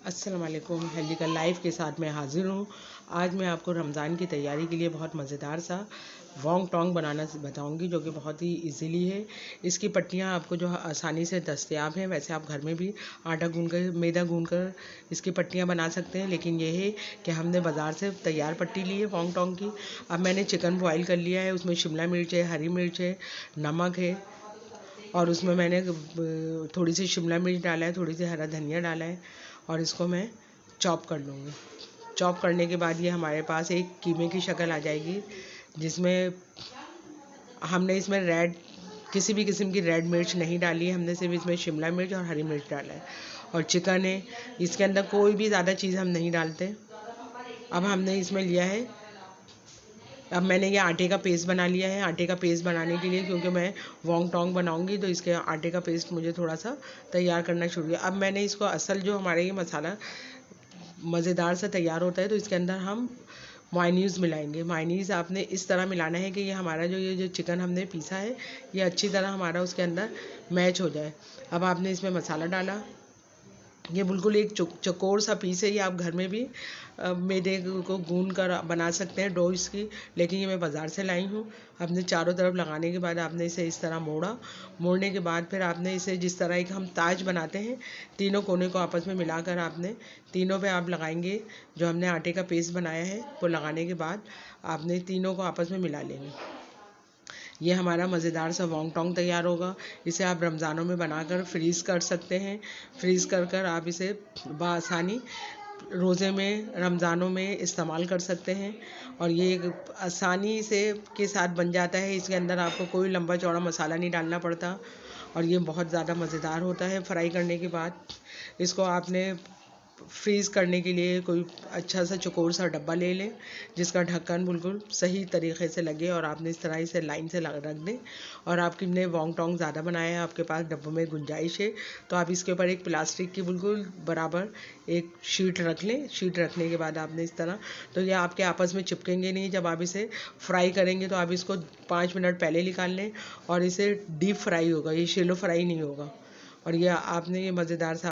अस्सलाम वालेकुम। हेल्दी का लाइफ के साथ मैं हाज़िर हूँ। आज मैं आपको रमज़ान की तैयारी के लिए बहुत मज़ेदार सा वोंग टोंग बनाना बताऊँगी, जो कि बहुत ही इजीली है। इसकी पट्टियाँ आपको जो आसानी से दस्तयाब हैं, वैसे आप घर में भी आटा गूँध कर, मैदा गूँध कर इसकी पट्टियाँ बना सकते हैं। लेकिन ये है कि हमने बाज़ार से तैयार पट्टी ली है वोंग टोंग की। अब मैंने चिकन बॉयल कर लिया है, उसमें शिमला मिर्च है, हरी मिर्च है, नमक है, और उसमें मैंने थोड़ी सी शिमला मिर्च डाला है, थोड़ी सी हरा धनिया डाला है, और इसको मैं चॉप कर लूँगी। चॉप करने के बाद ये हमारे पास एक कीमे की शक्ल आ जाएगी, जिसमें हमने इसमें रेड किसी भी किस्म की रेड मिर्च नहीं डाली है। हमने सिर्फ इसमें शिमला मिर्च और हरी मिर्च डाला है, और चिकन है। इसके अंदर कोई भी ज़्यादा चीज़ हम नहीं डालते। अब हमने इसमें लिया है, अब मैंने ये आटे का पेस्ट बना लिया है। आटे का पेस्ट बनाने के लिए, क्योंकि मैं वोंग टोंग बनाऊंगी, तो इसके आटे का पेस्ट मुझे थोड़ा सा तैयार करना शुरू किया। अब मैंने इसको जो हमारे ये मसाला मज़ेदार से तैयार होता है, तो इसके अंदर हम मायनीज़ मिलाएंगे। मायनीज़ आपने इस तरह मिलाना है कि ये हमारा ये जो चिकन हमने पीसा है, ये अच्छी तरह हमारा उसके अंदर मैच हो जाए। अब आपने इसमें मसाला डाला। ये बिल्कुल एक चौकोर सा पीस है। ये आप घर में भी मैदे को गूंद कर बना सकते हैं, डो इसकी। लेकिन ये मैं बाज़ार से लाई हूँ। आपने चारों तरफ लगाने के बाद आपने इसे इस तरह मोड़ा। मोड़ने के बाद फिर आपने इसे जिस तरह एक हम ताज बनाते हैं, तीनों कोने को आपस में मिलाकर आपने तीनों पे आप लगाएंगे। जो हमने आटे का पेस्ट बनाया है, वो लगाने के बाद आपने तीनों को आपस में मिला लेंगे। ये हमारा मज़ेदार सा वोंग टोंग तैयार होगा। इसे आप रमज़ानों में बनाकर फ्रीज़ कर सकते हैं। फ्रीज़ कर आप इसे बआसानी रोज़े में, रमज़ानों में इस्तेमाल कर सकते हैं। और ये एक आसानी से के साथ बन जाता है। इसके अंदर आपको कोई लंबा चौड़ा मसाला नहीं डालना पड़ता, और ये बहुत ज़्यादा मज़ेदार होता है। फ्राई करने के बाद इसको आपने फ्रीज़ करने के लिए कोई अच्छा सा चौकोर सा डब्बा ले लें, जिसका ढक्कन बिल्कुल सही तरीके से लगे, और आपने इस तरह इसे लाइन से रख दें। और आपने वोंग टोंग ज़्यादा बनाया है, आपके पास डब्बों में गुंजाइश है, तो आप इसके ऊपर एक प्लास्टिक की बिल्कुल बराबर एक शीट रख लें। शीट रखने के बाद आपने इस तरह, तो ये आपके आपस में चिपकेंगे नहीं। जब आप इसे फ्राई करेंगे तो आप इसको 5 मिनट पहले निकाल लें, और इसे डीप फ्राई होगा, ये शेलो फ्राई नहीं होगा। और ये आपने ये मज़ेदार सा